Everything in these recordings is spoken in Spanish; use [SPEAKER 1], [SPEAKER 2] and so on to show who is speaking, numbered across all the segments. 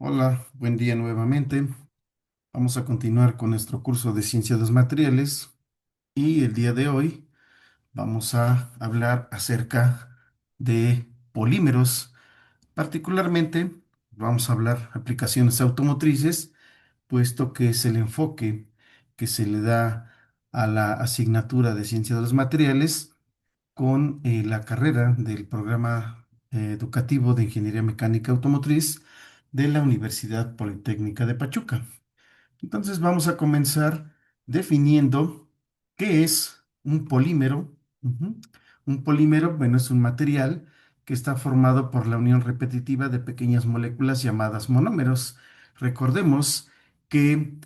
[SPEAKER 1] Hola, buen día nuevamente. Vamos a continuar con nuestro curso de Ciencia de los Materiales y el día de hoy vamos a hablar acerca de polímeros. Particularmente vamos a hablar aplicaciones automotrices, puesto que es el enfoque que se le da a la asignatura de Ciencia de los Materiales con la carrera del programa educativo de Ingeniería Mecánica Automotriz de la Universidad Politécnica de Pachuca. Entonces vamos a comenzar definiendo qué es un polímero. Ujú. Un polímero, bueno, es un material que está formado por la unión repetitiva de pequeñas moléculas llamadas monómeros. Recordemos que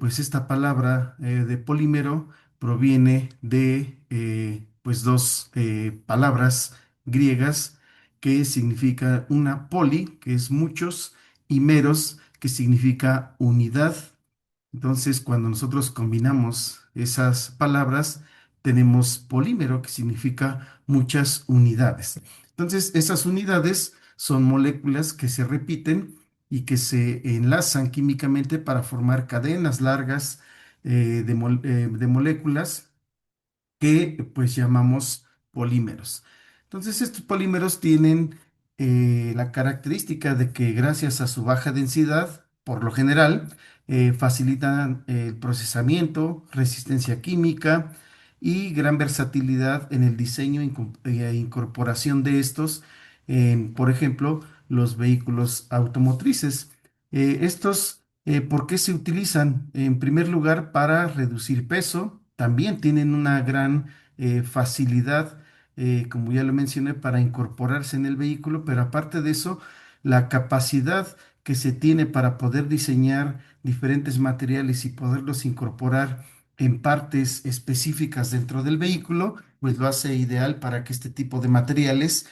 [SPEAKER 1] pues esta palabra de polímero proviene de pues dos palabras griegas que significa una poli, que es muchos, y meros, que significa unidad. Entonces, cuando nosotros combinamos esas palabras, tenemos polímero, que significa muchas unidades. Entonces, esas unidades son moléculas que se repiten y que se enlazan químicamente para formar cadenas largas de moléculas que pues llamamos polímeros. Entonces, estos polímeros tienen la característica de que gracias a su baja densidad, por lo general, facilitan el procesamiento, resistencia química y gran versatilidad en el diseño e incorporación de estos en, por ejemplo, los vehículos automotrices. ¿Por qué se utilizan? En primer lugar, para reducir peso. También tienen una gran facilidad, como ya lo mencioné, para incorporarse en el vehículo, pero aparte de eso, la capacidad que se tiene para poder diseñar diferentes materiales y poderlos incorporar en partes específicas dentro del vehículo, pues lo hace ideal para que este tipo de materiales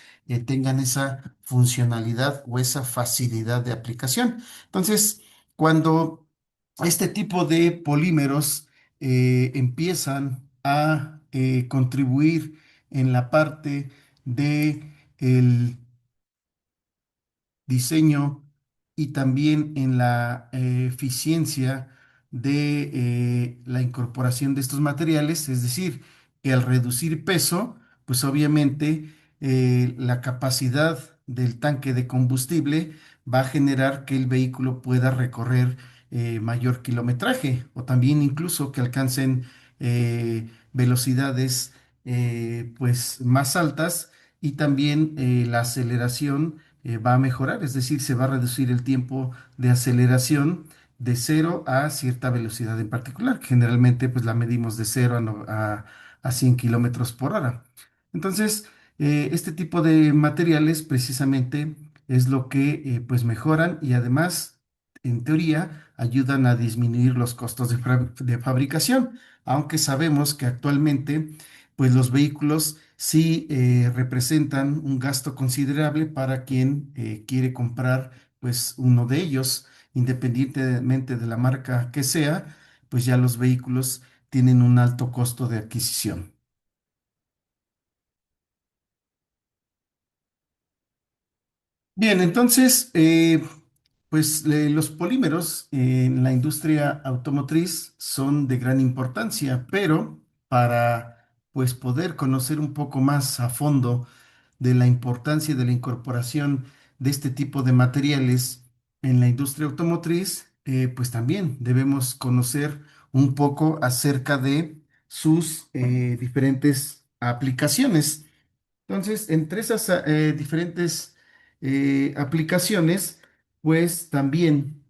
[SPEAKER 1] tengan esa funcionalidad o esa facilidad de aplicación. Entonces, cuando este tipo de polímeros empiezan a contribuir en la parte de el diseño y también en la eficiencia de la incorporación de estos materiales, es decir, que al reducir peso, pues obviamente la capacidad del tanque de combustible va a generar que el vehículo pueda recorrer mayor kilometraje o también incluso que alcancen velocidades pues más altas y también la aceleración va a mejorar, es decir, se va a reducir el tiempo de aceleración de cero a cierta velocidad en particular. Generalmente, pues la medimos de cero a 100 kilómetros por hora. Entonces, este tipo de materiales precisamente es lo que pues mejoran y además, en teoría, ayudan a disminuir los costos de fabricación, aunque sabemos que actualmente pues los vehículos sí representan un gasto considerable para quien quiere comprar pues uno de ellos, independientemente de la marca que sea, pues ya los vehículos tienen un alto costo de adquisición. Bien, entonces, pues los polímeros en la industria automotriz son de gran importancia, pero para pues poder conocer un poco más a fondo de la importancia de la incorporación de este tipo de materiales en la industria automotriz, pues también debemos conocer un poco acerca de sus diferentes aplicaciones. Entonces, entre esas diferentes aplicaciones, pues también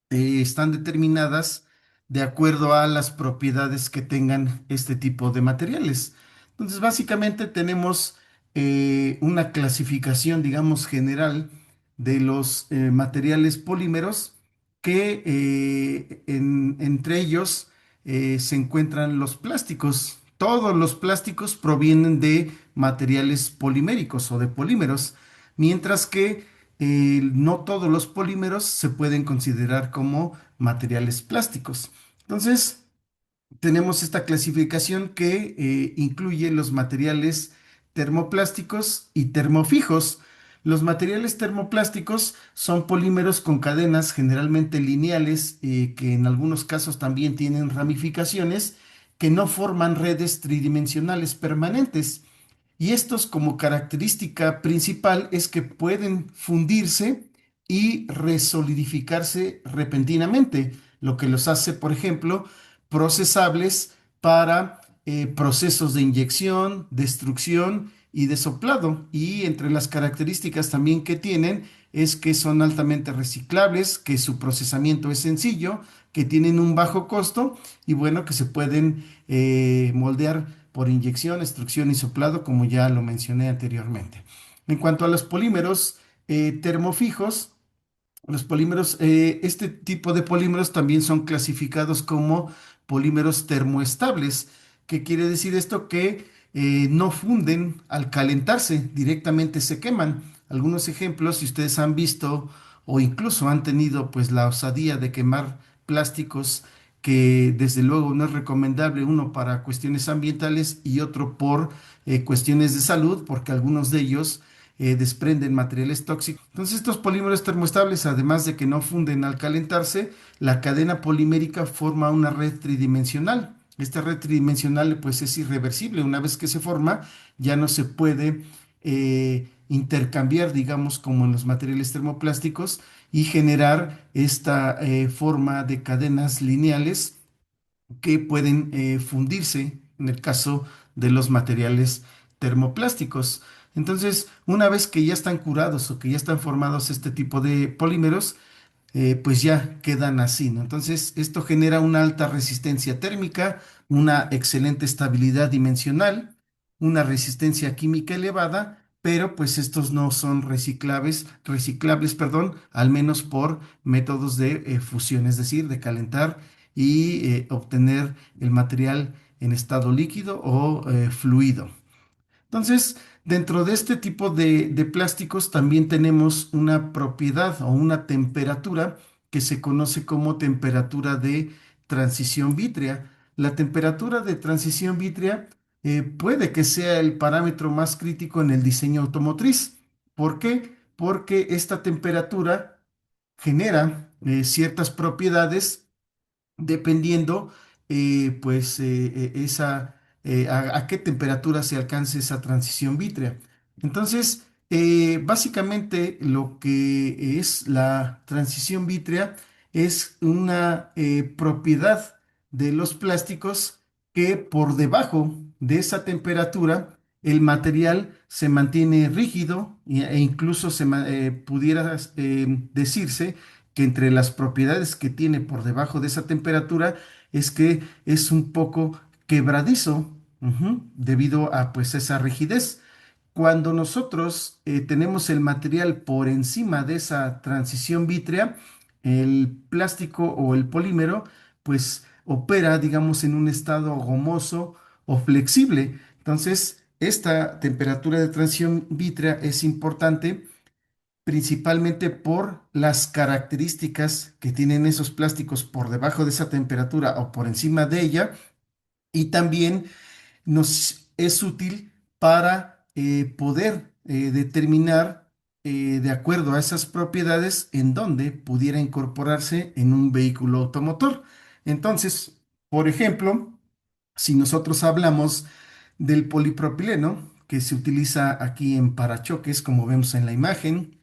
[SPEAKER 1] están determinadas de acuerdo a las propiedades que tengan este tipo de materiales. Entonces, básicamente tenemos una clasificación, digamos, general de los materiales polímeros que entre ellos se encuentran los plásticos. Todos los plásticos provienen de materiales poliméricos o de polímeros, mientras que no todos los polímeros se pueden considerar como materiales plásticos. Entonces, tenemos esta clasificación que incluye los materiales termoplásticos y termofijos. Los materiales termoplásticos son polímeros con cadenas generalmente lineales, que en algunos casos también tienen ramificaciones, que no forman redes tridimensionales permanentes. Y estos, como característica principal, es que pueden fundirse y resolidificarse repentinamente, lo que los hace, por ejemplo, procesables para procesos de inyección, destrucción y de soplado. Y entre las características también que tienen es que son altamente reciclables, que su procesamiento es sencillo, que tienen un bajo costo y bueno, que se pueden moldear por inyección, extrusión y soplado, como ya lo mencioné anteriormente. En cuanto a los polímeros termofijos, los polímeros, este tipo de polímeros también son clasificados como polímeros termoestables. ¿Qué quiere decir esto? Que no funden al calentarse, directamente se queman. Algunos ejemplos, si ustedes han visto o incluso han tenido pues la osadía de quemar plásticos, que desde luego no es recomendable, uno para cuestiones ambientales y otro por cuestiones de salud, porque algunos de ellos desprenden materiales tóxicos. Entonces, estos polímeros termoestables, además de que no funden al calentarse, la cadena polimérica forma una red tridimensional. Esta red tridimensional, pues, es irreversible. Una vez que se forma, ya no se puede intercambiar, digamos, como en los materiales termoplásticos, y generar esta forma de cadenas lineales que pueden fundirse en el caso de los materiales termoplásticos. Entonces, una vez que ya están curados o que ya están formados este tipo de polímeros, pues ya quedan así, ¿no? Entonces, esto genera una alta resistencia térmica, una excelente estabilidad dimensional, una resistencia química elevada, pero pues estos no son reciclables, perdón, al menos por métodos de fusión, es decir, de calentar y obtener el material en estado líquido o fluido. Entonces, dentro de este tipo de plásticos también tenemos una propiedad o una temperatura que se conoce como temperatura de transición vítrea. La temperatura de transición vítrea puede que sea el parámetro más crítico en el diseño automotriz. ¿Por qué? Porque esta temperatura genera ciertas propiedades dependiendo, pues, a qué temperatura se alcance esa transición vítrea. Entonces, básicamente lo que es la transición vítrea es una propiedad de los plásticos que por debajo de esa temperatura el material se mantiene rígido e incluso pudiera decirse que entre las propiedades que tiene por debajo de esa temperatura es que es un poco quebradizo, debido a pues esa rigidez. Cuando nosotros tenemos el material por encima de esa transición vítrea, el plástico o el polímero pues opera, digamos, en un estado gomoso o flexible. Entonces, esta temperatura de transición vítrea es importante principalmente por las características que tienen esos plásticos por debajo de esa temperatura o por encima de ella, y también nos es útil para poder determinar, de acuerdo a esas propiedades, en dónde pudiera incorporarse en un vehículo automotor. Entonces, por ejemplo, si nosotros hablamos del polipropileno, que se utiliza aquí en parachoques, como vemos en la imagen,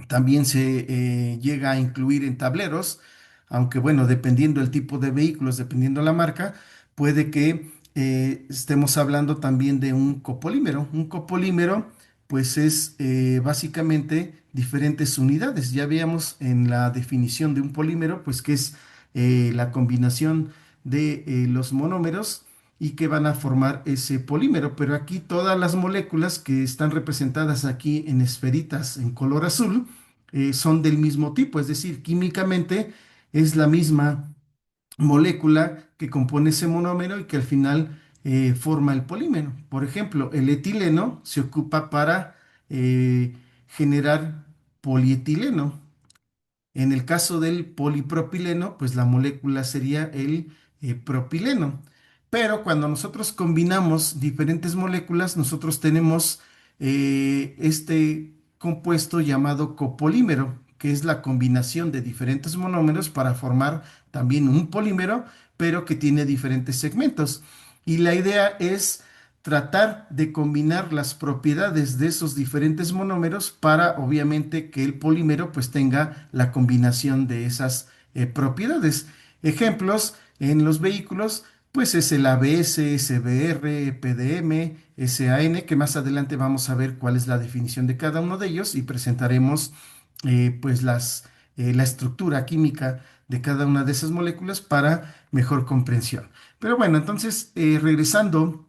[SPEAKER 1] también se llega a incluir en tableros, aunque bueno, dependiendo el tipo de vehículos, dependiendo la marca, puede que estemos hablando también de un copolímero. Un copolímero, pues es básicamente diferentes unidades. Ya veíamos en la definición de un polímero, pues que es la combinación de los monómeros y que van a formar ese polímero. Pero aquí todas las moléculas que están representadas aquí en esferitas en color azul son del mismo tipo, es decir, químicamente es la misma molécula que compone ese monómero y que al final forma el polímero. Por ejemplo, el etileno se ocupa para generar polietileno. En el caso del polipropileno, pues la molécula sería el propileno. Pero cuando nosotros combinamos diferentes moléculas, nosotros tenemos este compuesto llamado copolímero, que es la combinación de diferentes monómeros para formar también un polímero, pero que tiene diferentes segmentos. Y la idea es tratar de combinar las propiedades de esos diferentes monómeros para, obviamente, que el polímero pues tenga la combinación de esas propiedades. Ejemplos en los vehículos, pues es el ABS, SBR, PDM, SAN, que más adelante vamos a ver cuál es la definición de cada uno de ellos y presentaremos pues la estructura química de cada una de esas moléculas para mejor comprensión. Pero bueno, entonces, regresando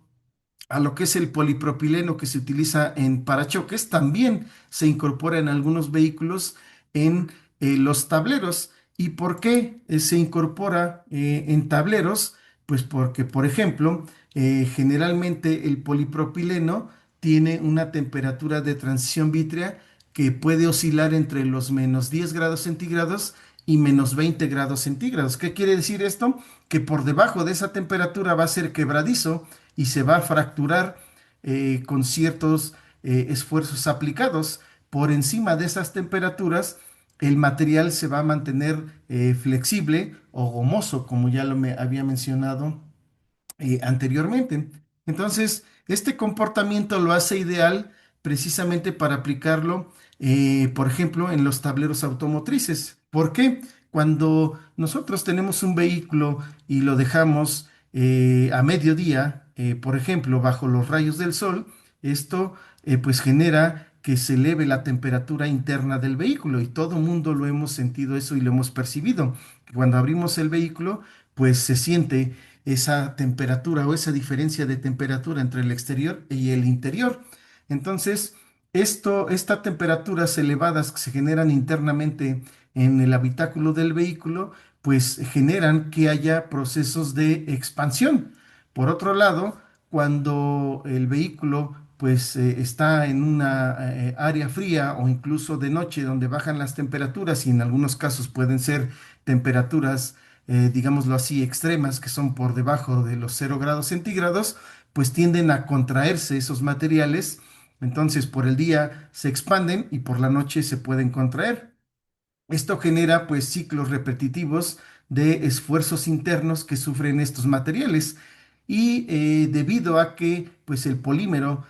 [SPEAKER 1] a lo que es el polipropileno que se utiliza en parachoques, también se incorpora en algunos vehículos en los tableros. ¿Y por qué se incorpora en tableros? Pues porque, por ejemplo, generalmente el polipropileno tiene una temperatura de transición vítrea que puede oscilar entre los -10 °C y -20 °C. ¿Qué quiere decir esto? Que por debajo de esa temperatura va a ser quebradizo y se va a fracturar con ciertos esfuerzos aplicados. Por encima de esas temperaturas, el material se va a mantener flexible o gomoso, como ya había mencionado anteriormente. Entonces, este comportamiento lo hace ideal precisamente para aplicarlo, por ejemplo, en los tableros automotrices. ¿Por qué? Cuando nosotros tenemos un vehículo y lo dejamos a mediodía, por ejemplo, bajo los rayos del sol, esto pues genera que se eleve la temperatura interna del vehículo y todo mundo lo hemos sentido eso y lo hemos percibido. Cuando abrimos el vehículo, pues se siente esa temperatura o esa diferencia de temperatura entre el exterior y el interior. Entonces, estas temperaturas elevadas que se generan internamente en el habitáculo del vehículo, pues generan que haya procesos de expansión. Por otro lado, cuando el vehículo pues está en una área fría o incluso de noche donde bajan las temperaturas y en algunos casos pueden ser temperaturas digámoslo así, extremas, que son por debajo de los 0 °C, pues tienden a contraerse esos materiales. Entonces, por el día se expanden y por la noche se pueden contraer. Esto genera pues ciclos repetitivos de esfuerzos internos que sufren estos materiales y debido a que pues el polímero,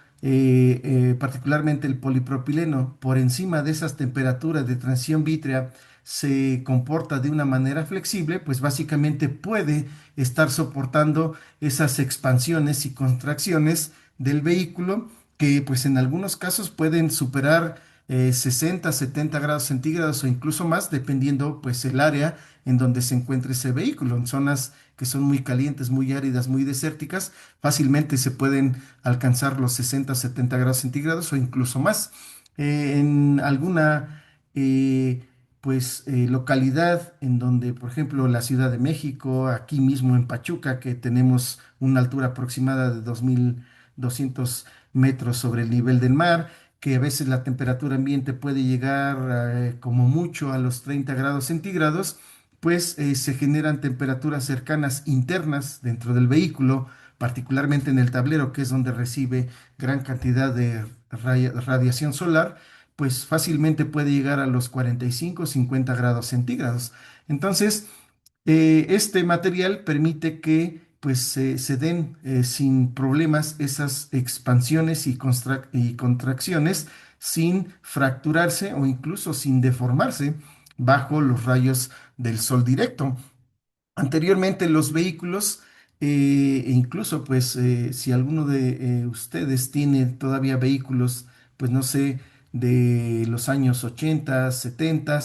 [SPEAKER 1] particularmente el polipropileno, por encima de esas temperaturas de transición vítrea se comporta de una manera flexible, pues básicamente puede estar soportando esas expansiones y contracciones del vehículo que pues en algunos casos pueden superar 60, 70 °C o incluso más, dependiendo pues el área en donde se encuentre ese vehículo. En zonas que son muy calientes, muy áridas, muy desérticas, fácilmente se pueden alcanzar los 60, 70 °C o incluso más. En alguna localidad en donde, por ejemplo, la Ciudad de México, aquí mismo en Pachuca, que tenemos una altura aproximada de 2.200 metros sobre el nivel del mar, que a veces la temperatura ambiente puede llegar como mucho a los 30 °C, pues se generan temperaturas cercanas internas dentro del vehículo, particularmente en el tablero, que es donde recibe gran cantidad de radiación solar, pues fácilmente puede llegar a los 45, 50 °C. Entonces, este material permite que pues se den sin problemas esas expansiones y contracciones sin fracturarse o incluso sin deformarse bajo los rayos del sol directo. Anteriormente los vehículos, e incluso pues si alguno de ustedes tiene todavía vehículos, pues no sé, de los años 80, 70,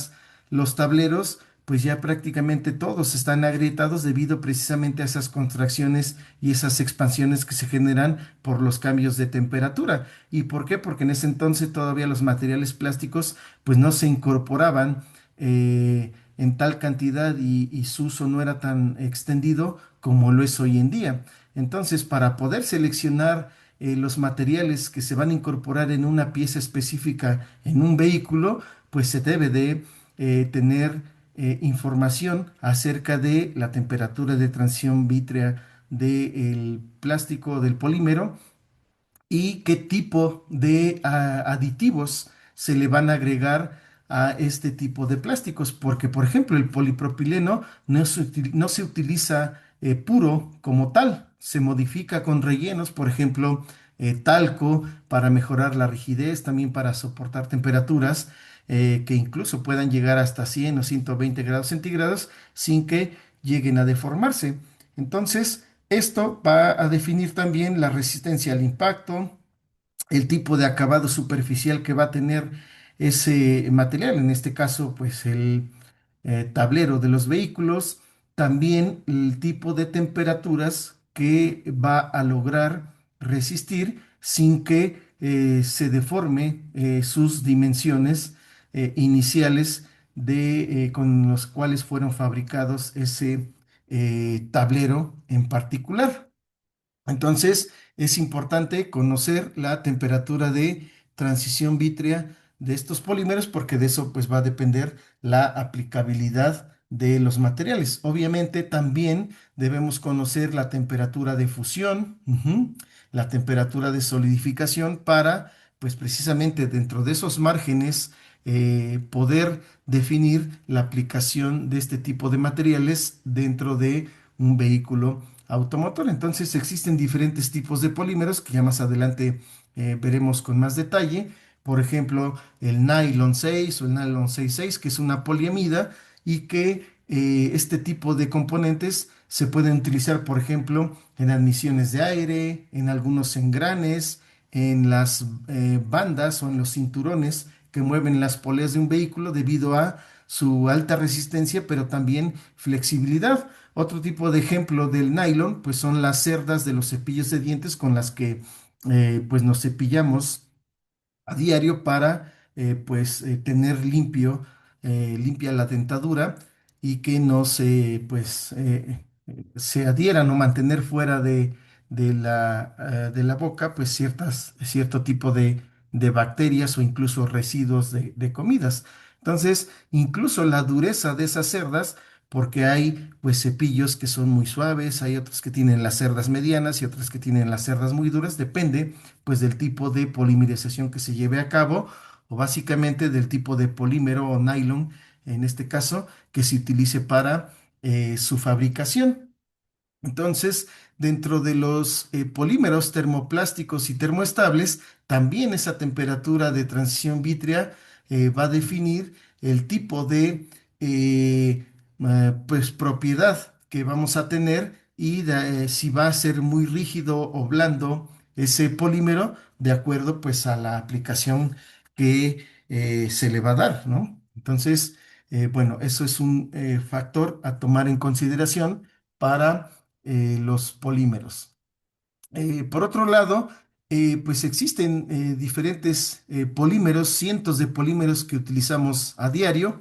[SPEAKER 1] los tableros, pues ya prácticamente todos están agrietados debido precisamente a esas contracciones y esas expansiones que se generan por los cambios de temperatura. ¿Y por qué? Porque en ese entonces todavía los materiales plásticos pues no se incorporaban en tal cantidad y su uso no era tan extendido como lo es hoy en día. Entonces, para poder seleccionar los materiales que se van a incorporar en una pieza específica en un vehículo, pues se debe de tener información acerca de la temperatura de transición vítrea del plástico, del polímero y qué tipo de aditivos se le van a agregar a este tipo de plásticos, porque por ejemplo el polipropileno no se utiliza puro como tal, se modifica con rellenos, por ejemplo, talco para mejorar la rigidez, también para soportar temperaturas que incluso puedan llegar hasta 100 o 120 grados centígrados sin que lleguen a deformarse. Entonces, esto va a definir también la resistencia al impacto, el tipo de acabado superficial que va a tener ese material, en este caso, pues el tablero de los vehículos, también el tipo de temperaturas que va a lograr resistir sin que se deforme sus dimensiones iniciales con los cuales fueron fabricados ese tablero en particular. Entonces, es importante conocer la temperatura de transición vítrea de estos polímeros porque de eso pues va a depender la aplicabilidad de los materiales. Obviamente también debemos conocer la temperatura de fusión, la temperatura de solidificación para pues precisamente dentro de esos márgenes poder definir la aplicación de este tipo de materiales dentro de un vehículo automotor. Entonces existen diferentes tipos de polímeros que ya más adelante veremos con más detalle. Por ejemplo, el nylon 6 o el nylon 66, que es una poliamida y que este tipo de componentes se pueden utilizar, por ejemplo, en admisiones de aire, en algunos engranes, en las bandas o en los cinturones que mueven las poleas de un vehículo debido a su alta resistencia, pero también flexibilidad. Otro tipo de ejemplo del nylon, pues son las cerdas de los cepillos de dientes con las que pues nos cepillamos a diario para tener limpia la dentadura y que no se se adhieran o mantener fuera de la boca pues cierto tipo de bacterias o incluso residuos de comidas. Entonces, incluso la dureza de esas cerdas, porque hay pues cepillos que son muy suaves, hay otros que tienen las cerdas medianas y otros que tienen las cerdas muy duras, depende pues del tipo de polimerización que se lleve a cabo o básicamente del tipo de polímero o nylon, en este caso, que se utilice para su fabricación. Entonces, dentro de los polímeros termoplásticos y termoestables, también esa temperatura de transición vítrea va a definir el tipo de pues, propiedad que vamos a tener y si va a ser muy rígido o blando ese polímero de acuerdo pues a la aplicación que se le va a dar, ¿no? Entonces, bueno, eso es un factor a tomar en consideración para los polímeros. Por otro lado, pues existen diferentes polímeros, cientos de polímeros que utilizamos a diario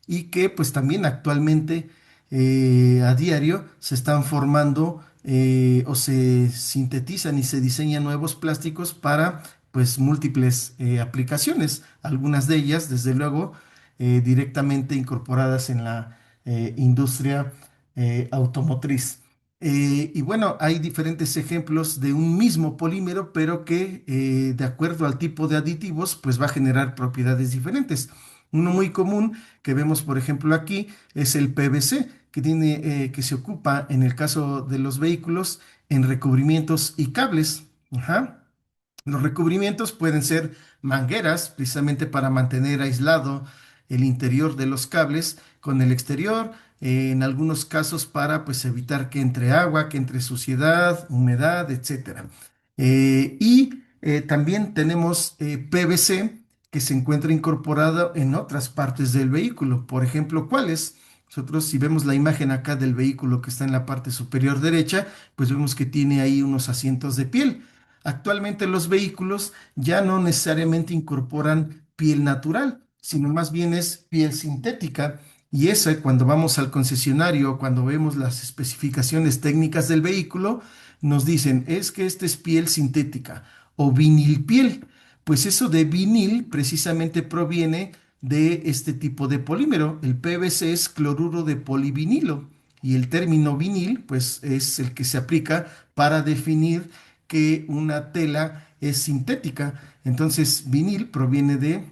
[SPEAKER 1] y que pues también actualmente a diario se están formando o se sintetizan y se diseñan nuevos plásticos para pues múltiples aplicaciones, algunas de ellas desde luego directamente incorporadas en la industria automotriz. Y bueno, hay diferentes ejemplos de un mismo polímero, pero que de acuerdo al tipo de aditivos, pues va a generar propiedades diferentes. Uno muy común que vemos, por ejemplo, aquí es el PVC, que se ocupa en el caso de los vehículos en recubrimientos y cables. Ajá. Los recubrimientos pueden ser mangueras, precisamente para mantener aislado el interior de los cables con el exterior, en algunos casos para pues evitar que entre agua, que entre suciedad, humedad, etcétera. También tenemos PVC que se encuentra incorporado en otras partes del vehículo. Por ejemplo, ¿cuáles? Nosotros si vemos la imagen acá del vehículo que está en la parte superior derecha, pues vemos que tiene ahí unos asientos de piel. Actualmente los vehículos ya no necesariamente incorporan piel natural, sino más bien es piel sintética. Y eso, cuando vamos al concesionario, cuando vemos las especificaciones técnicas del vehículo, nos dicen, es que esta es piel sintética o vinil piel. Pues eso de vinil precisamente proviene de este tipo de polímero. El PVC es cloruro de polivinilo y el término vinil, pues es el que se aplica para definir que una tela es sintética. Entonces, vinil proviene de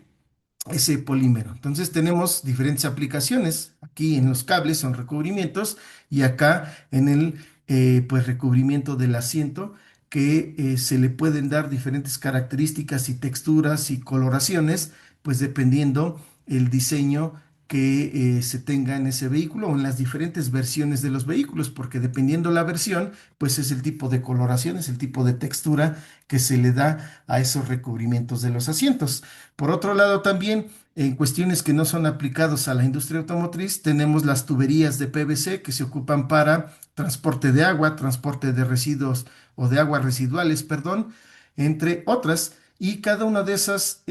[SPEAKER 1] ese polímero. Entonces tenemos diferentes aplicaciones. Aquí en los cables son recubrimientos y acá en el pues recubrimiento del asiento que se le pueden dar diferentes características y texturas y coloraciones, pues dependiendo el diseño que se tenga en ese vehículo o en las diferentes versiones de los vehículos, porque dependiendo la versión, pues es el tipo de coloración, es el tipo de textura que se le da a esos recubrimientos de los asientos. Por otro lado, también en cuestiones que no son aplicados a la industria automotriz, tenemos las tuberías de PVC que se ocupan para transporte de agua, transporte de residuos o de aguas residuales, perdón, entre otras. Y cada uno de esos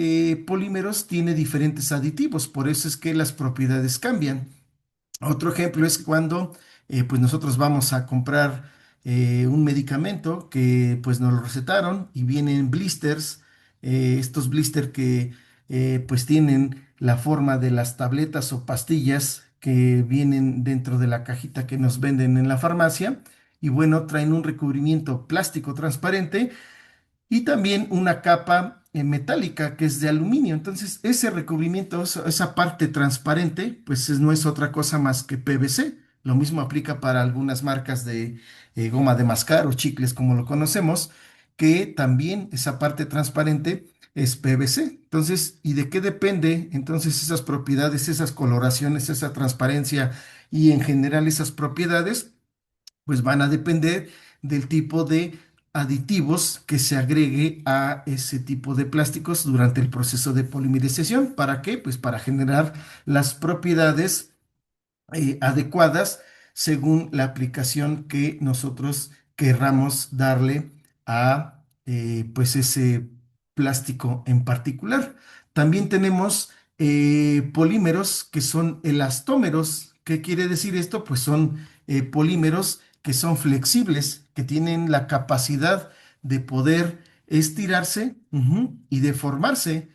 [SPEAKER 1] polímeros tiene diferentes aditivos, por eso es que las propiedades cambian. Otro ejemplo es cuando pues nosotros vamos a comprar un medicamento que pues nos lo recetaron y vienen blisters, estos blisters que pues tienen la forma de las tabletas o pastillas que vienen dentro de la cajita que nos venden en la farmacia y bueno, traen un recubrimiento plástico transparente y también una capa metálica que es de aluminio. Entonces, ese recubrimiento, esa parte transparente, pues no es otra cosa más que PVC. Lo mismo aplica para algunas marcas de goma de mascar o chicles como lo conocemos, que también esa parte transparente es PVC. Entonces, ¿y de qué depende entonces esas propiedades, esas coloraciones, esa transparencia y en general esas propiedades? Pues van a depender del tipo de aditivos que se agregue a ese tipo de plásticos durante el proceso de polimerización. ¿Para qué? Pues para generar las propiedades adecuadas según la aplicación que nosotros querramos darle a pues ese plástico en particular. También tenemos polímeros que son elastómeros. ¿Qué quiere decir esto? Pues son polímeros que son flexibles, que tienen la capacidad de poder estirarse y deformarse.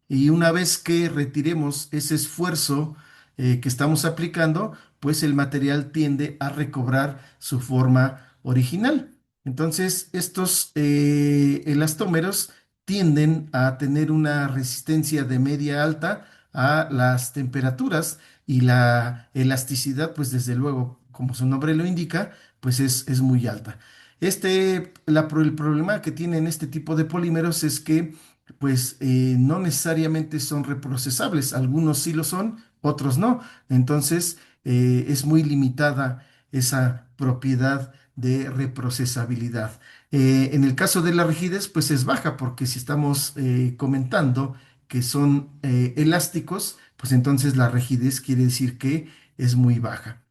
[SPEAKER 1] Y una vez que retiremos ese esfuerzo que estamos aplicando, pues el material tiende a recobrar su forma original. Entonces, estos elastómeros tienden a tener una resistencia de media alta a las temperaturas y la elasticidad, pues desde luego, como su nombre lo indica, pues es muy alta. El problema que tienen este tipo de polímeros es que pues no necesariamente son reprocesables, algunos sí lo son, otros no. Entonces, es muy limitada esa propiedad de reprocesabilidad. En el caso de la rigidez, pues es baja, porque si estamos comentando que son elásticos, pues entonces la rigidez quiere decir que es muy baja.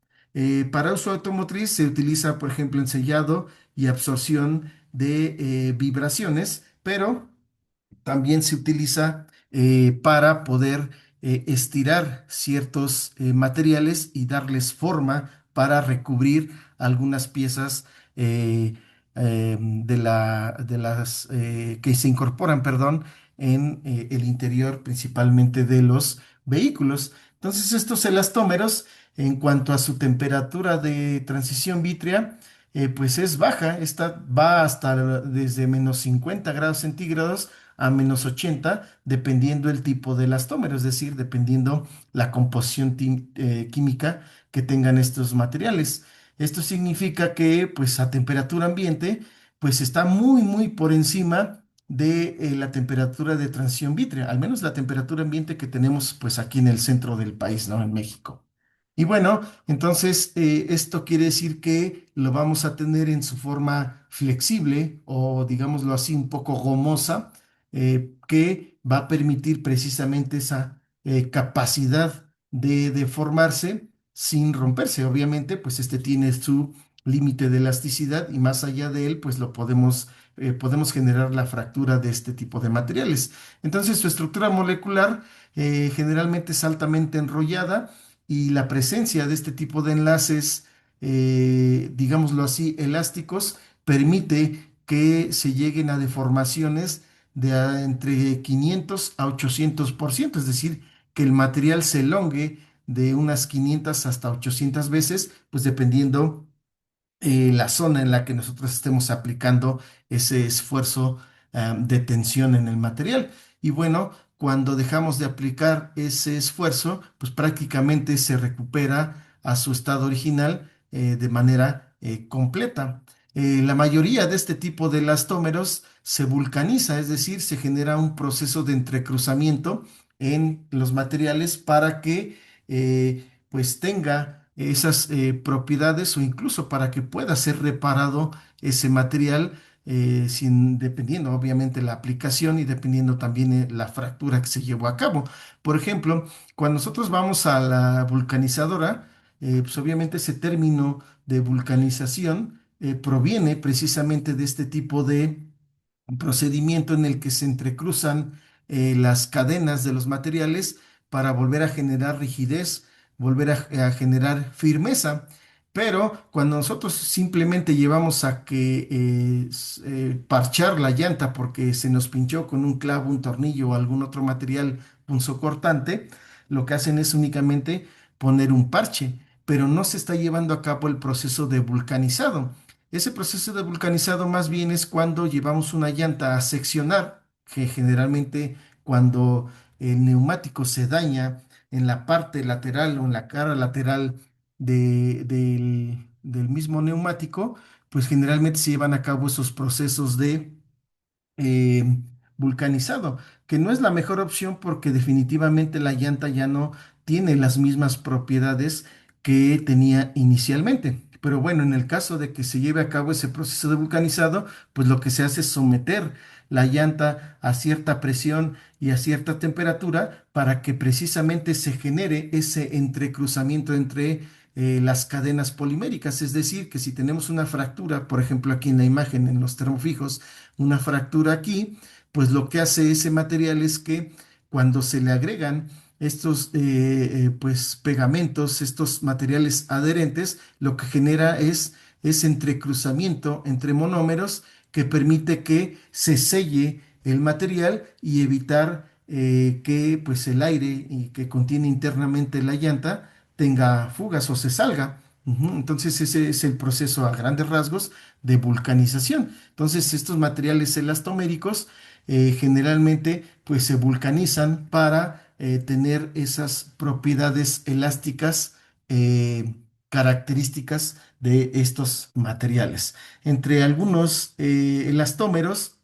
[SPEAKER 1] Para uso automotriz se utiliza, por ejemplo, en sellado y absorción de vibraciones, pero también se utiliza para poder estirar ciertos materiales y darles forma para recubrir algunas piezas de las que se incorporan, perdón, en el interior principalmente de los vehículos. Entonces, estos elastómeros, en cuanto a su temperatura de transición vítrea, pues es baja, esta va hasta desde -50 °C a -80, dependiendo el tipo de elastómero, es decir, dependiendo la composición química que tengan estos materiales. Esto significa que, pues, a temperatura ambiente, pues está muy, muy por encima de la temperatura de transición vítrea, al menos la temperatura ambiente que tenemos, pues, aquí en el centro del país, ¿no? En México. Y bueno, entonces esto quiere decir que lo vamos a tener en su forma flexible o digámoslo así, un poco gomosa, que va a permitir precisamente esa capacidad de deformarse sin romperse. Obviamente, pues este tiene su límite de elasticidad y más allá de él, pues podemos generar la fractura de este tipo de materiales. Entonces, su estructura molecular generalmente es altamente enrollada y la presencia de este tipo de enlaces, digámoslo así, elásticos, permite que se lleguen a deformaciones de entre 500 a 800%, es decir, que el material se elongue de unas 500 hasta 800 veces, pues dependiendo la zona en la que nosotros estemos aplicando ese esfuerzo de tensión en el material. Y bueno, cuando dejamos de aplicar ese esfuerzo, pues prácticamente se recupera a su estado original de manera completa. La mayoría de este tipo de elastómeros se vulcaniza, es decir, se genera un proceso de entrecruzamiento en los materiales para que pues tenga esas propiedades o incluso para que pueda ser reparado ese material sin, dependiendo obviamente la aplicación y dependiendo también la fractura que se llevó a cabo. Por ejemplo, cuando nosotros vamos a la vulcanizadora, pues obviamente ese término de vulcanización proviene precisamente de este tipo de un procedimiento en el que se entrecruzan las cadenas de los materiales para volver a generar rigidez, volver a generar firmeza. Pero cuando nosotros simplemente llevamos a que parchar la llanta porque se nos pinchó con un clavo, un tornillo o algún otro material punzocortante, lo que hacen es únicamente poner un parche, pero no se está llevando a cabo el proceso de vulcanizado. Ese proceso de vulcanizado más bien es cuando llevamos una llanta a seccionar, que generalmente cuando el neumático se daña en la parte lateral o en la cara lateral del mismo neumático, pues generalmente se llevan a cabo esos procesos de eh, vulcanizado, que no es la mejor opción porque definitivamente la llanta ya no tiene las mismas propiedades que tenía inicialmente. Pero bueno, en el caso de que se lleve a cabo ese proceso de vulcanizado, pues lo que se hace es someter la llanta a cierta presión y a cierta temperatura para que precisamente se genere ese entrecruzamiento entre las cadenas poliméricas. Es decir, que si tenemos una fractura, por ejemplo, aquí en la imagen, en los termofijos, una fractura aquí, pues lo que hace ese material es que cuando se le agregan estos pues pegamentos, estos materiales adherentes, lo que genera es ese entrecruzamiento entre monómeros que permite que se selle el material y evitar que pues el aire y que contiene internamente la llanta tenga fugas o se salga. Entonces ese es el proceso a grandes rasgos de vulcanización. Entonces estos materiales elastoméricos generalmente pues se vulcanizan para tener esas propiedades elásticas características de estos materiales. Entre algunos elastómeros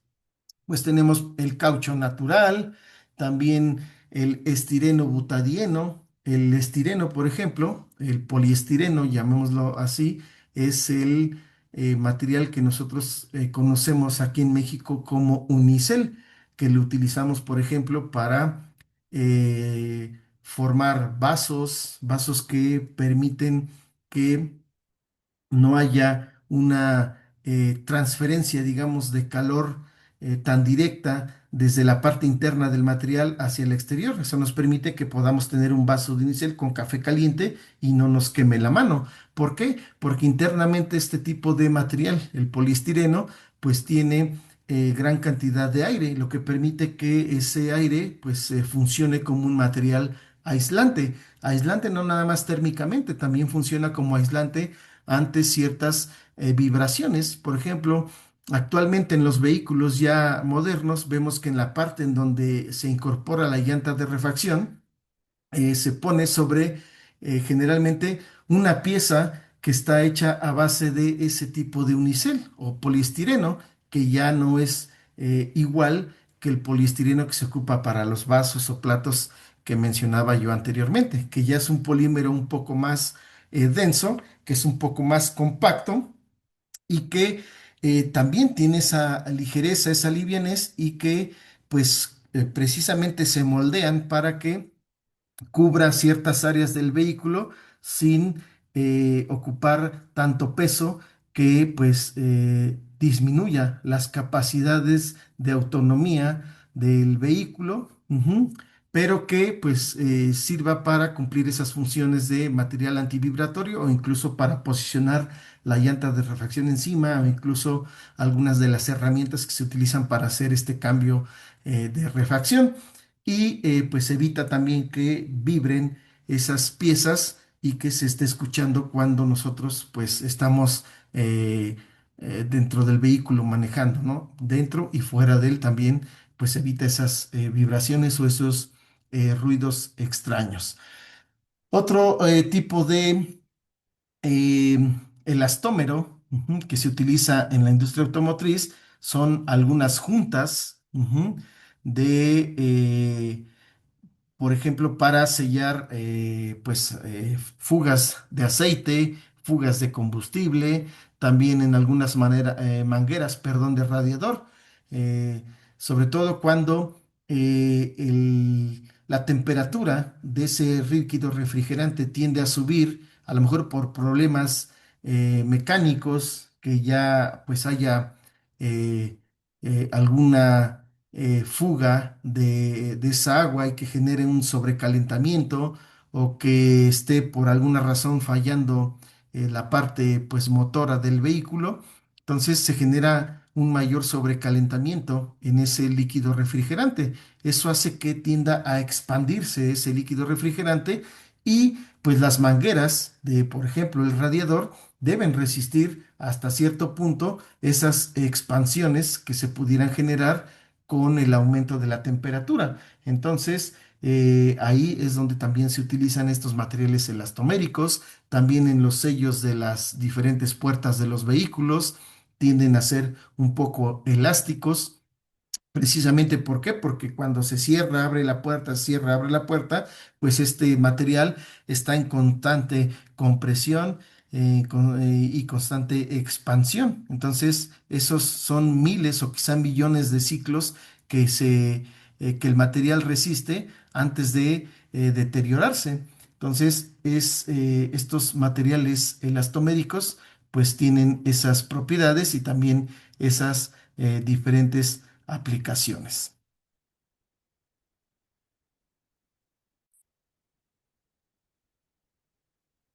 [SPEAKER 1] pues tenemos el caucho natural, también el estireno butadieno. El estireno, por ejemplo, el poliestireno, llamémoslo así, es el material que nosotros conocemos aquí en México como unicel, que lo utilizamos, por ejemplo, para formar vasos que permiten que no haya una transferencia, digamos, de calor tan directa desde la parte interna del material hacia el exterior. Eso nos permite que podamos tener un vaso de unicel con café caliente y no nos queme la mano. ¿Por qué? Porque internamente este tipo de material, el poliestireno, pues tiene gran cantidad de aire, lo que permite que ese aire pues funcione como un material aislante. Aislante no nada más térmicamente, también funciona como aislante ante ciertas vibraciones. Por ejemplo, actualmente en los vehículos ya modernos vemos que en la parte en donde se incorpora la llanta de refacción, se pone sobre generalmente una pieza que está hecha a base de ese tipo de unicel o poliestireno, que ya no es igual que el poliestireno que se ocupa para los vasos o platos que mencionaba yo anteriormente, que ya es un polímero un poco más denso, que es un poco más compacto y que también tiene esa ligereza, esa livianez y que pues precisamente se moldean para que cubra ciertas áreas del vehículo sin ocupar tanto peso que pues disminuya las capacidades de autonomía del vehículo, pero que pues sirva para cumplir esas funciones de material antivibratorio o incluso para posicionar la llanta de refacción encima o incluso algunas de las herramientas que se utilizan para hacer este cambio de refacción y pues evita también que vibren esas piezas y que se esté escuchando cuando nosotros pues estamos dentro del vehículo manejando, ¿no? Dentro y fuera de él también pues evita esas vibraciones o esos ruidos extraños. Otro tipo de eh, elastómero que se utiliza en la industria automotriz son algunas juntas de por ejemplo, para sellar fugas de aceite, fugas de combustible, también en algunas mangueras, perdón, de radiador, eh, sobre todo cuando la temperatura de ese líquido refrigerante tiende a subir, a lo mejor por problemas mecánicos, que ya pues haya eh, alguna fuga de esa agua y que genere un sobrecalentamiento o que esté por alguna razón fallando la parte pues motora del vehículo, entonces se genera un mayor sobrecalentamiento en ese líquido refrigerante. Eso hace que tienda a expandirse ese líquido refrigerante y pues las mangueras de, por ejemplo, el radiador deben resistir hasta cierto punto esas expansiones que se pudieran generar con el aumento de la temperatura. Entonces, ahí es donde también se utilizan estos materiales elastoméricos, también en los sellos de las diferentes puertas de los vehículos, tienden a ser un poco elásticos. Precisamente, ¿por qué? Porque cuando se cierra, abre la puerta, cierra, abre la puerta, pues este material está en constante compresión y constante expansión. Entonces, esos son miles o quizá millones de ciclos que el material resiste antes de deteriorarse. Entonces, estos materiales elastoméricos pues tienen esas propiedades y también esas diferentes aplicaciones.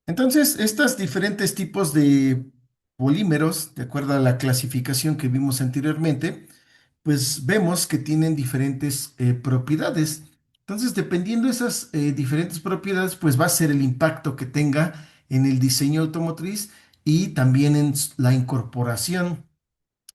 [SPEAKER 1] Entonces, estos diferentes tipos de polímeros, de acuerdo a la clasificación que vimos anteriormente, pues vemos que tienen diferentes propiedades. Entonces, dependiendo de esas diferentes propiedades, pues va a ser el impacto que tenga en el diseño automotriz y también en la incorporación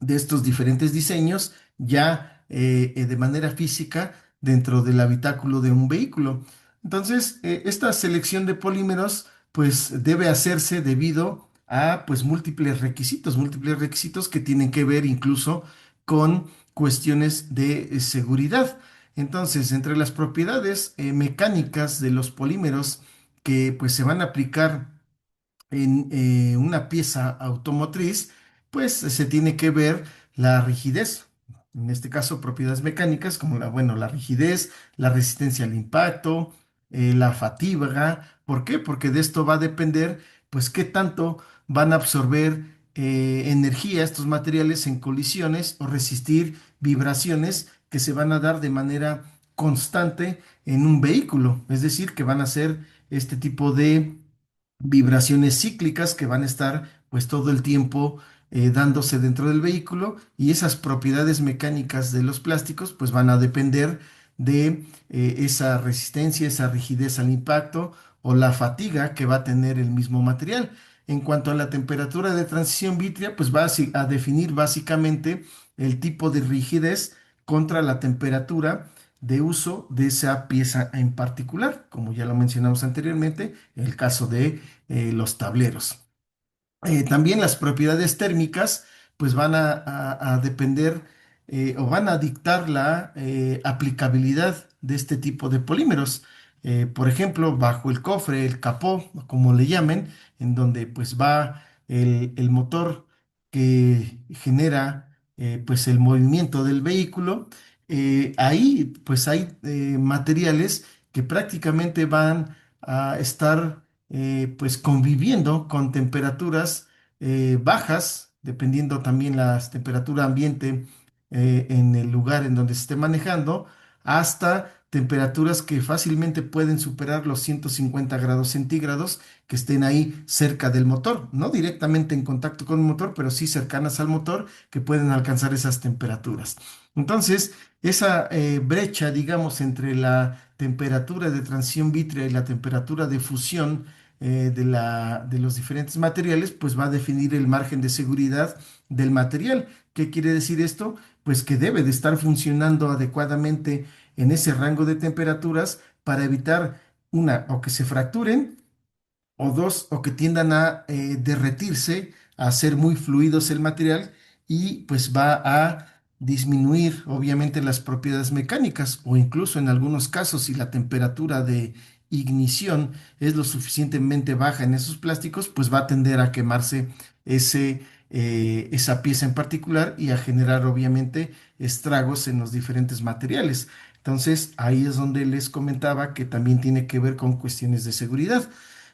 [SPEAKER 1] de estos diferentes diseños ya de manera física dentro del habitáculo de un vehículo. Entonces, esta selección de polímeros pues debe hacerse debido a pues múltiples requisitos que tienen que ver incluso con cuestiones de seguridad. Entonces, entre las propiedades mecánicas de los polímeros que pues se van a aplicar en una pieza automotriz, pues se tiene que ver la rigidez. En este caso, propiedades mecánicas como la rigidez, la resistencia al impacto, la fatiga. ¿Por qué? Porque de esto va a depender, pues, qué tanto van a absorber energía estos materiales en colisiones o resistir vibraciones que se van a dar de manera constante en un vehículo. Es decir, que van a ser este tipo de vibraciones cíclicas que van a estar pues todo el tiempo dándose dentro del vehículo y esas propiedades mecánicas de los plásticos pues van a depender de esa resistencia, esa rigidez al impacto o la fatiga que va a tener el mismo material. En cuanto a la temperatura de transición vítrea, pues va a definir básicamente el tipo de rigidez contra la temperatura de uso de esa pieza en particular, como ya lo mencionamos anteriormente, el caso de los tableros. También las propiedades térmicas pues van a depender o van a dictar la aplicabilidad de este tipo de polímeros. Por ejemplo, bajo el cofre, el capó, como le llamen, en donde pues va el motor que genera pues el movimiento del vehículo. Ahí pues hay materiales que prácticamente van a estar pues conviviendo con temperaturas bajas, dependiendo también la temperatura ambiente en el lugar en donde se esté manejando, hasta temperaturas que fácilmente pueden superar los 150 grados centígrados que estén ahí cerca del motor, no directamente en contacto con el motor, pero sí cercanas al motor que pueden alcanzar esas temperaturas. Entonces, esa brecha, digamos, entre la temperatura de transición vítrea y la temperatura de fusión de los diferentes materiales, pues va a definir el margen de seguridad del material. ¿Qué quiere decir esto? pues que debe de estar funcionando adecuadamente en ese rango de temperaturas para evitar una, o que se fracturen, o dos, o que tiendan a derretirse, a ser muy fluidos el material y pues va a disminuir obviamente las propiedades mecánicas o incluso en algunos casos si la temperatura de ignición es lo suficientemente baja en esos plásticos, pues va a tender a quemarse esa pieza en particular y a generar obviamente estragos en los diferentes materiales. Entonces, ahí es donde les comentaba que también tiene que ver con cuestiones de seguridad.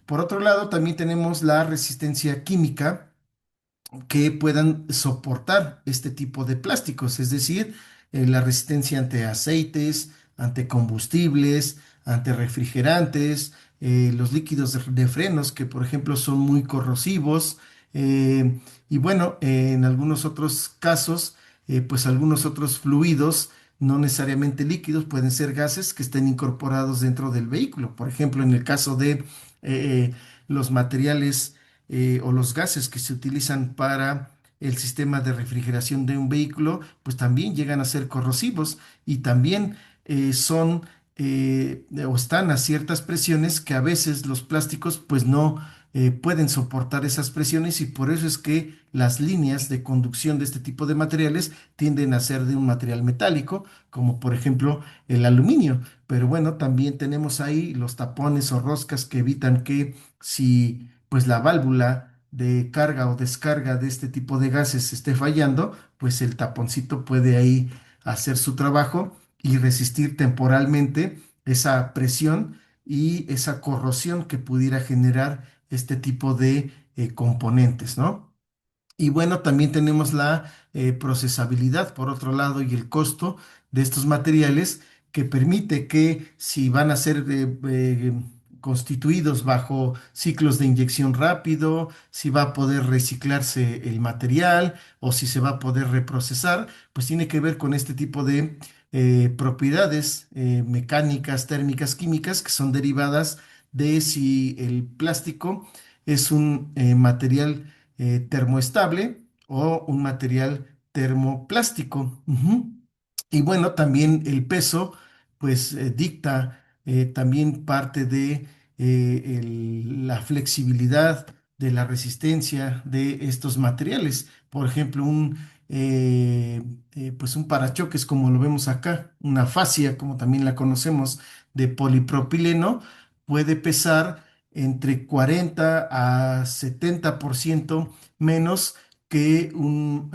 [SPEAKER 1] Por otro lado, también tenemos la resistencia química que puedan soportar este tipo de plásticos, es decir, la resistencia ante aceites, ante combustibles, ante refrigerantes, los líquidos de frenos que, por ejemplo, son muy corrosivos, y bueno, en algunos otros casos, pues algunos otros fluidos, no necesariamente líquidos, pueden ser gases que estén incorporados dentro del vehículo. Por ejemplo, en el caso de los materiales o los gases que se utilizan para el sistema de refrigeración de un vehículo, pues también llegan a ser corrosivos y también son o están a ciertas presiones que a veces los plásticos pues no pueden soportar esas presiones y por eso es que las líneas de conducción de este tipo de materiales tienden a ser de un material metálico, como por ejemplo el aluminio. Pero bueno, también tenemos ahí los tapones o roscas que evitan que si pues la válvula de carga o descarga de este tipo de gases esté fallando, pues el taponcito puede ahí hacer su trabajo y resistir temporalmente esa presión y esa corrosión que pudiera generar este tipo de componentes, ¿no? Y bueno, también tenemos la procesabilidad, por otro lado, y el costo de estos materiales que permite que si van a ser constituidos bajo ciclos de inyección rápido, si va a poder reciclarse el material o si se va a poder reprocesar, pues tiene que ver con este tipo de propiedades mecánicas, térmicas, químicas que son derivadas de si el plástico es un material termoestable o un material termoplástico. Ujú. Y bueno, también el peso, pues dicta también parte de la flexibilidad, de la resistencia de estos materiales. Por ejemplo, pues un parachoques, como lo vemos acá, una fascia, como también la conocemos, de polipropileno, puede pesar entre 40 a 70% menos que un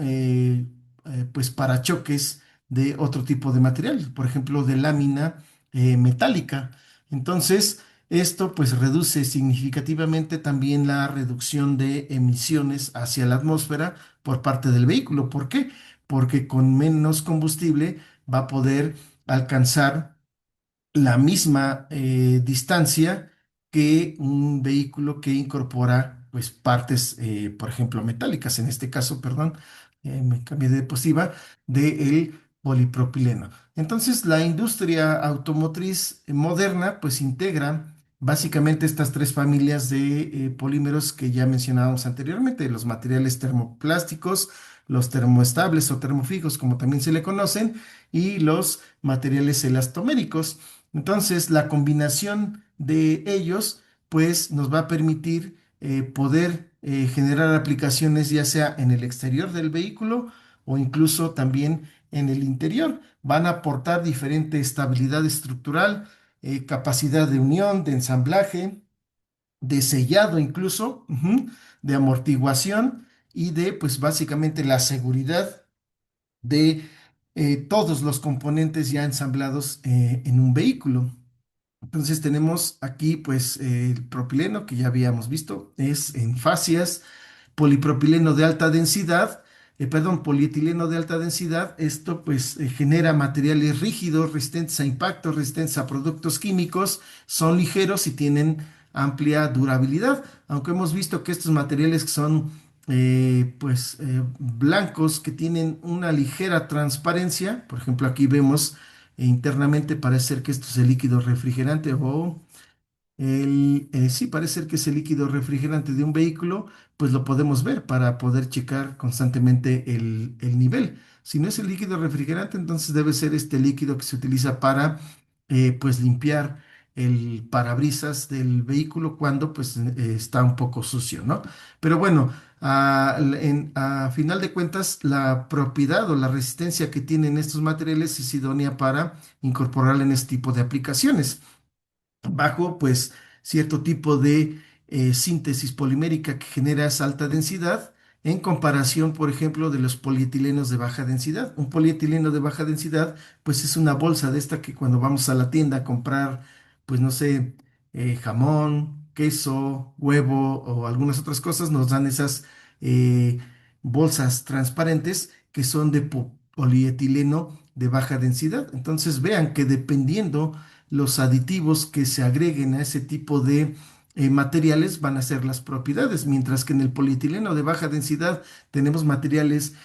[SPEAKER 1] pues parachoques de otro tipo de material, por ejemplo, de lámina metálica. Entonces, esto pues reduce significativamente también la reducción de emisiones hacia la atmósfera por parte del vehículo. ¿Por qué? Porque con menos combustible va a poder alcanzar la misma distancia que un vehículo que incorpora pues partes, por ejemplo, metálicas, en este caso, perdón, me cambié de diapositiva, del polipropileno. Entonces, la industria automotriz moderna pues integra básicamente estas tres familias de polímeros que ya mencionábamos anteriormente, los materiales termoplásticos, los termoestables o termofijos, como también se le conocen, y los materiales elastoméricos. Entonces, la combinación de ellos, pues, nos va a permitir poder generar aplicaciones ya sea en el exterior del vehículo o incluso también en el interior. Van a aportar diferente estabilidad estructural, capacidad de unión, de ensamblaje, de sellado incluso, ujú, de amortiguación y de, pues, básicamente la seguridad de todos los componentes ya ensamblados en un vehículo. Entonces tenemos aquí pues el propileno que ya habíamos visto, es en fascias, polipropileno de alta densidad, perdón, polietileno de alta densidad. Esto pues genera materiales rígidos, resistentes a impactos, resistentes a productos químicos, son ligeros y tienen amplia durabilidad, aunque hemos visto que estos materiales que son pues blancos, que tienen una ligera transparencia, por ejemplo aquí vemos internamente parece ser que esto es el líquido refrigerante o sí, parece ser que es el líquido refrigerante de un vehículo, pues lo podemos ver para poder checar constantemente el nivel. Si no es el líquido refrigerante, entonces debe ser este líquido que se utiliza para pues limpiar el parabrisas del vehículo cuando pues está un poco sucio, ¿no? Pero bueno, a final de cuentas, la propiedad o la resistencia que tienen estos materiales es idónea para incorporarla en este tipo de aplicaciones bajo pues cierto tipo de síntesis polimérica que genera esa alta densidad en comparación, por ejemplo, de los polietilenos de baja densidad. Un polietileno de baja densidad pues es una bolsa de esta que cuando vamos a la tienda a comprar, pues no sé, jamón, queso, huevo o algunas otras cosas, nos dan esas eh, bolsas transparentes que son de polietileno de baja densidad. Entonces vean que dependiendo los aditivos que se agreguen a ese tipo de materiales van a ser las propiedades, mientras que en el polietileno de baja densidad tenemos materiales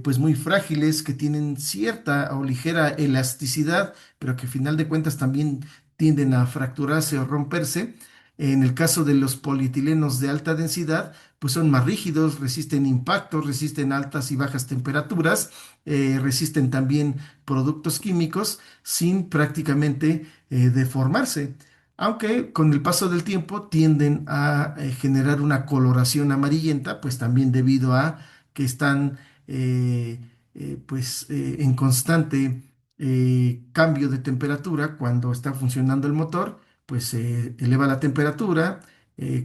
[SPEAKER 1] pues muy frágiles que tienen cierta o ligera elasticidad, pero que a final de cuentas también tienden a fracturarse o romperse. En el caso de los polietilenos de alta densidad, pues son más rígidos, resisten impactos, resisten altas y bajas temperaturas, resisten también productos químicos sin prácticamente deformarse, aunque con el paso del tiempo tienden a generar una coloración amarillenta, pues también debido a que están en constante cambio de temperatura cuando está funcionando el motor, pues se eleva la temperatura,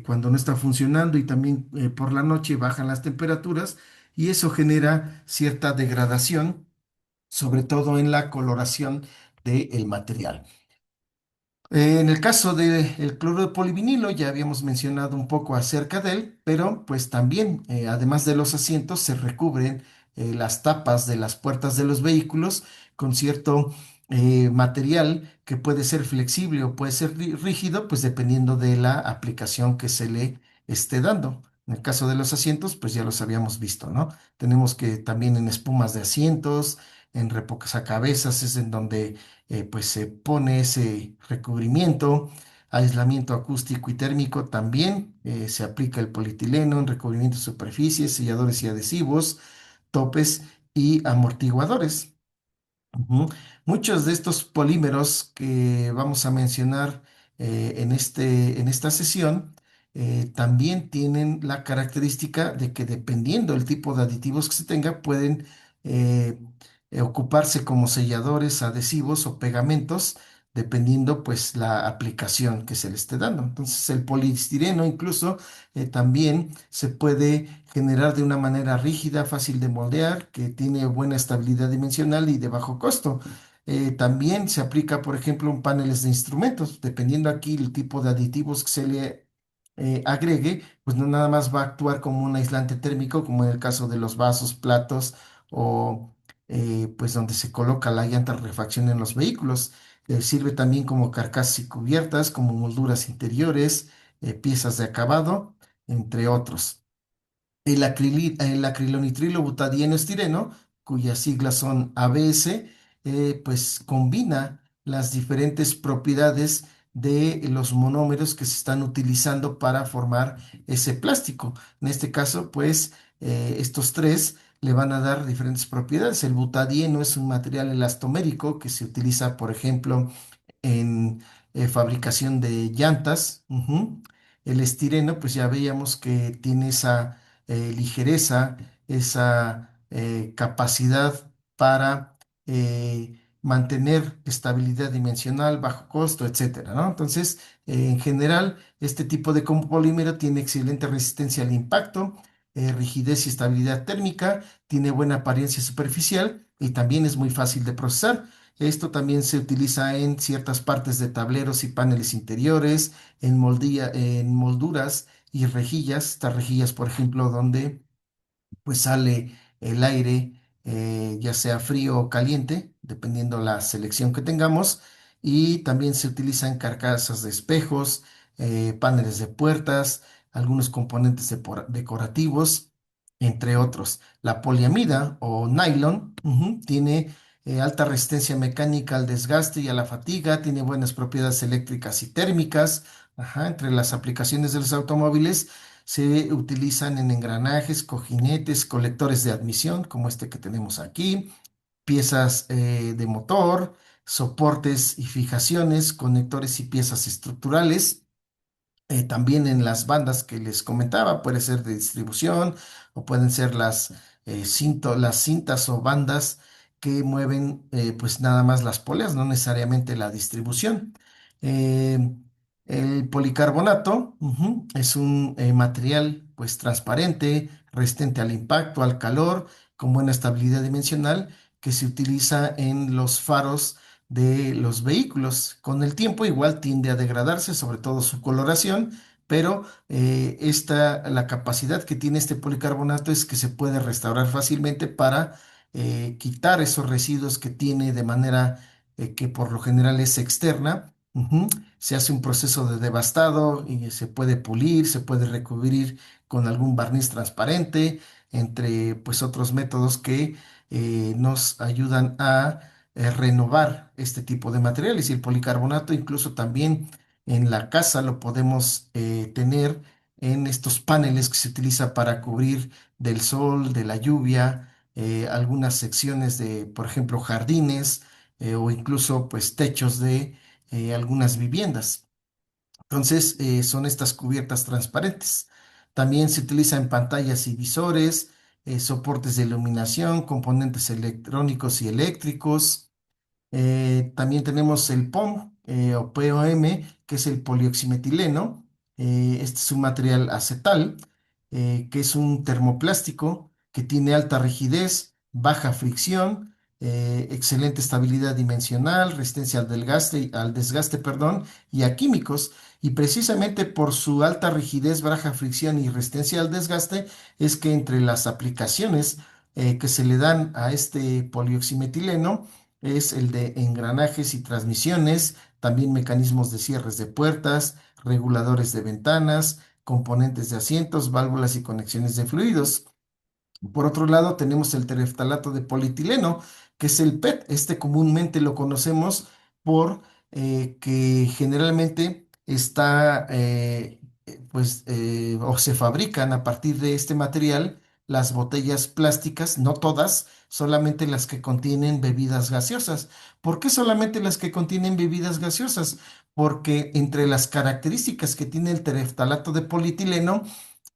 [SPEAKER 1] cuando no está funcionando y también por la noche bajan las temperaturas y eso genera cierta degradación, sobre todo en la coloración del material. En el caso del cloro de polivinilo, ya habíamos mencionado un poco acerca de él, pero pues también, además de los asientos, se recubren las tapas de las puertas de los vehículos con cierto material que puede ser flexible o puede ser rígido, pues dependiendo de la aplicación que se le esté dando. En el caso de los asientos, pues ya los habíamos visto, ¿no? Tenemos que también en espumas de asientos, en reposacabezas es en donde pues se pone ese recubrimiento, aislamiento acústico y térmico también, se aplica el polietileno en recubrimiento de superficies, selladores y adhesivos, topes y amortiguadores. Ujú. Muchos de estos polímeros que vamos a mencionar en esta sesión también tienen la característica de que dependiendo del tipo de aditivos que se tenga, pueden eh, ocuparse como selladores, adhesivos o pegamentos, dependiendo pues la aplicación que se le esté dando. Entonces el poliestireno incluso también se puede generar de una manera rígida, fácil de moldear, que tiene buena estabilidad dimensional y de bajo costo. También se aplica, por ejemplo, en paneles de instrumentos, dependiendo aquí el tipo de aditivos que se le agregue, pues no nada más va a actuar como un aislante térmico, como en el caso de los vasos, platos o pues donde se coloca la llanta refacción en los vehículos. Sirve también como carcasas y cubiertas, como molduras interiores, piezas de acabado, entre otros. El acrilonitrilo butadieno estireno, cuyas siglas son ABS, pues combina las diferentes propiedades de los monómeros que se están utilizando para formar ese plástico. En este caso, pues estos tres le van a dar diferentes propiedades. El butadieno es un material elastomérico que se utiliza, por ejemplo, en fabricación de llantas. Ujú. El estireno, pues ya veíamos que tiene esa ligereza, esa capacidad para mantener estabilidad dimensional, bajo costo, etcétera, ¿no? Entonces, en general, este tipo de compolímero tiene excelente resistencia al impacto, rigidez y estabilidad térmica, tiene buena apariencia superficial y también es muy fácil de procesar. Esto también se utiliza en ciertas partes de tableros y paneles interiores, en molduras y rejillas. Estas rejillas, por ejemplo, donde pues sale el aire, ya sea frío o caliente, dependiendo la selección que tengamos. Y también se utilizan carcasas de espejos, paneles de puertas, algunos componentes decorativos, entre otros. La poliamida o nylon tiene alta resistencia mecánica al desgaste y a la fatiga, tiene buenas propiedades eléctricas y térmicas. Ajá, entre las aplicaciones de los automóviles se utilizan en engranajes, cojinetes, colectores de admisión, como este que tenemos aquí, piezas de motor, soportes y fijaciones, conectores y piezas estructurales. También en las bandas que les comentaba, puede ser de distribución o pueden ser las cintas o bandas que mueven pues nada más las poleas, no necesariamente la distribución. Eh, el policarbonato es un material pues transparente, resistente al impacto, al calor, con buena estabilidad dimensional, que se utiliza en los faros de los vehículos. Con el tiempo igual tiende a degradarse, sobre todo su coloración, pero la capacidad que tiene este policarbonato es que se puede restaurar fácilmente para quitar esos residuos que tiene de manera que por lo general es externa. Se hace un proceso de devastado y se puede pulir, se puede recubrir con algún barniz transparente, entre pues otros métodos que nos ayudan a renovar este tipo de materiales. Y el policarbonato incluso también en la casa lo podemos tener en estos paneles que se utiliza para cubrir del sol, de la lluvia, algunas secciones de, por ejemplo, jardines o incluso pues techos de algunas viviendas. Entonces, son estas cubiertas transparentes. También se utiliza en pantallas y visores, soportes de iluminación, componentes electrónicos y eléctricos. También tenemos el POM o POM, que es el polioximetileno. Este es un material acetal, que es un termoplástico que tiene alta rigidez, baja fricción, excelente estabilidad dimensional, resistencia al desgaste, perdón, y a químicos. Y precisamente por su alta rigidez, baja fricción y resistencia al desgaste, es que entre las aplicaciones que se le dan a este polioximetileno, es el de engranajes y transmisiones, también mecanismos de cierres de puertas, reguladores de ventanas, componentes de asientos, válvulas y conexiones de fluidos. Por otro lado, tenemos el tereftalato de polietileno, que es el PET. Este comúnmente lo conocemos por que generalmente está, o se fabrican a partir de este material las botellas plásticas, no todas, solamente las que contienen bebidas gaseosas. ¿Por qué solamente las que contienen bebidas gaseosas? Porque entre las características que tiene el tereftalato de polietileno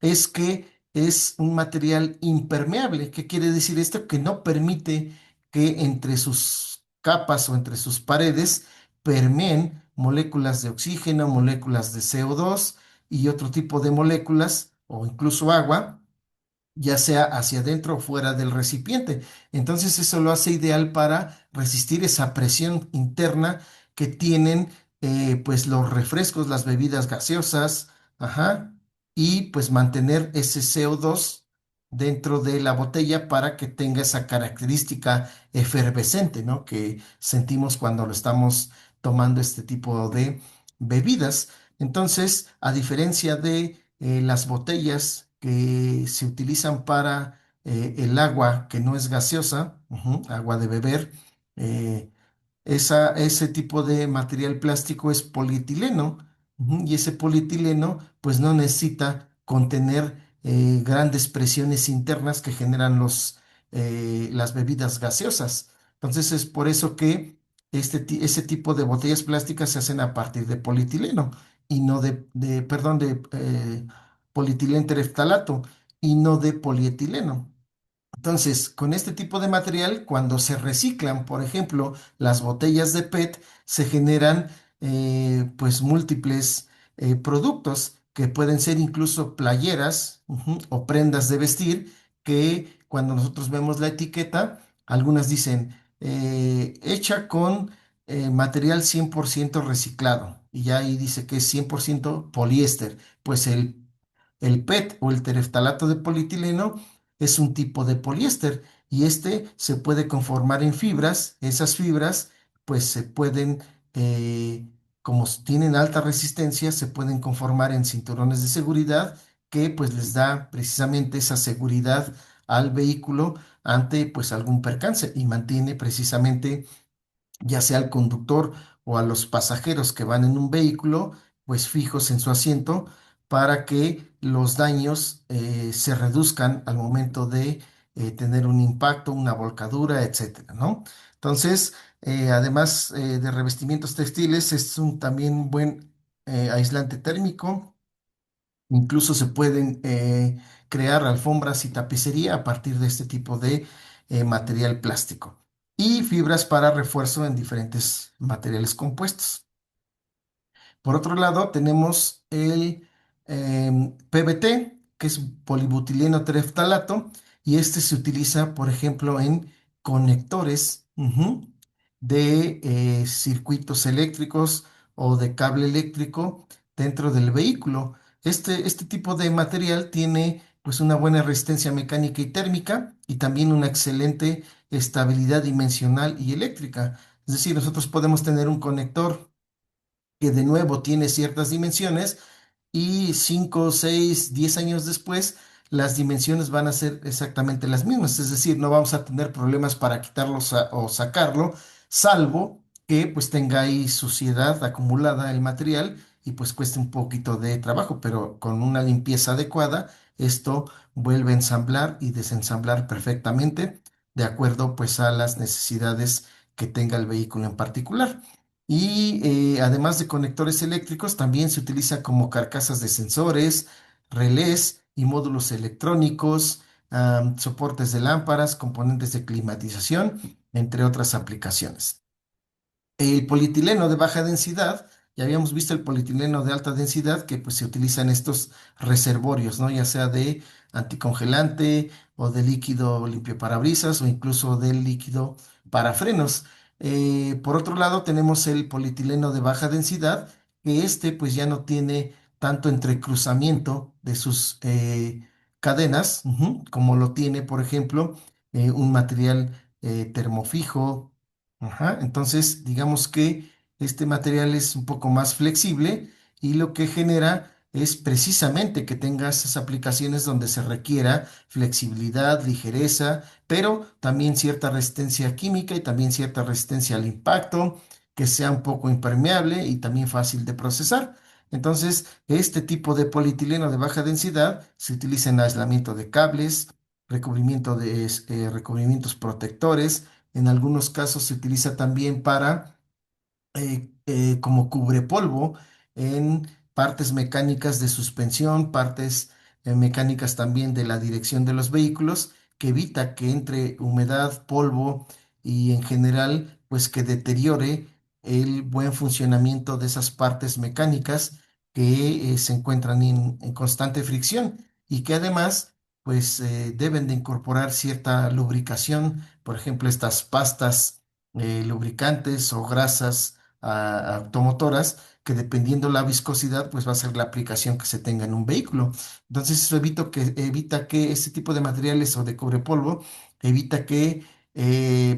[SPEAKER 1] es que es un material impermeable. ¿Qué quiere decir esto? Que no permite que entre sus capas o entre sus paredes permeen moléculas de oxígeno, moléculas de CO2 y otro tipo de moléculas o incluso agua, ya sea hacia adentro o fuera del recipiente. Entonces eso lo hace ideal para resistir esa presión interna que tienen pues los refrescos, las bebidas gaseosas, ajá, y pues mantener ese CO2 dentro de la botella para que tenga esa característica efervescente, ¿no? Que sentimos cuando lo estamos tomando este tipo de bebidas. Entonces, a diferencia de las botellas que se utilizan para el agua que no es gaseosa, agua de beber, eh, ese tipo de material plástico es polietileno, y ese polietileno pues no necesita contener grandes presiones internas que generan las bebidas gaseosas. Entonces es por eso que ese tipo de botellas plásticas se hacen a partir de polietileno y no perdón, de polietileno tereftalato y no de polietileno. Entonces, con este tipo de material, cuando se reciclan, por ejemplo, las botellas de PET, se generan pues múltiples productos que pueden ser incluso playeras o prendas de vestir que cuando nosotros vemos la etiqueta, algunas dicen hecha con material 100% reciclado y ya ahí dice que es 100% poliéster. Pues el PET o el tereftalato de polietileno es un tipo de poliéster y este se puede conformar en fibras. Esas fibras pues se pueden, como tienen alta resistencia, se pueden conformar en cinturones de seguridad que pues les da precisamente esa seguridad al vehículo ante pues algún percance y mantiene precisamente ya sea al conductor o a los pasajeros que van en un vehículo, pues fijos en su asiento para que los daños se reduzcan al momento de tener un impacto, una volcadura, etcétera, ¿no? Entonces, además de revestimientos textiles, es un también buen aislante térmico. Incluso se pueden crear alfombras y tapicería a partir de este tipo de material plástico y fibras para refuerzo en diferentes materiales compuestos. Por otro lado, tenemos el PBT, que es polibutileno tereftalato, y este se utiliza, por ejemplo, en conectores de circuitos eléctricos o de cable eléctrico dentro del vehículo. Este tipo de material tiene pues una buena resistencia mecánica y térmica y también una excelente estabilidad dimensional y eléctrica. Es decir, nosotros podemos tener un conector que de nuevo tiene ciertas dimensiones y 5, 6, 10 años después las dimensiones van a ser exactamente las mismas, es decir, no vamos a tener problemas para quitarlo o sacarlo, salvo que pues tenga ahí suciedad acumulada el material y pues cueste un poquito de trabajo, pero con una limpieza adecuada, esto vuelve a ensamblar y desensamblar perfectamente de acuerdo pues a las necesidades que tenga el vehículo en particular. Y además de conectores eléctricos, también se utiliza como carcasas de sensores, relés y módulos electrónicos, soportes de lámparas, componentes de climatización, entre otras aplicaciones. El polietileno de baja densidad, ya habíamos visto el polietileno de alta densidad que pues se utiliza en estos reservorios, ¿no? Ya sea de anticongelante o de líquido limpiaparabrisas o incluso del líquido para frenos. Por otro lado, tenemos el polietileno de baja densidad, que este pues ya no tiene tanto entrecruzamiento de sus cadenas, como lo tiene, por ejemplo, un material termofijo. Ajá, entonces, digamos que este material es un poco más flexible y lo que genera es precisamente que tenga esas aplicaciones donde se requiera flexibilidad, ligereza, pero también cierta resistencia química y también cierta resistencia al impacto, que sea un poco impermeable y también fácil de procesar. Entonces, este tipo de polietileno de baja densidad se utiliza en aislamiento de cables, recubrimiento de recubrimientos protectores. En algunos casos se utiliza también para como cubrepolvo en partes mecánicas de suspensión, partes mecánicas también de la dirección de los vehículos, que evita que entre humedad, polvo y en general, pues que deteriore el buen funcionamiento de esas partes mecánicas que se encuentran en constante fricción y que además, pues deben de incorporar cierta lubricación, por ejemplo, estas pastas lubricantes o grasas automotoras, que dependiendo la viscosidad, pues va a ser la aplicación que se tenga en un vehículo. Entonces, eso evita que este tipo de materiales o de cubrepolvo evita que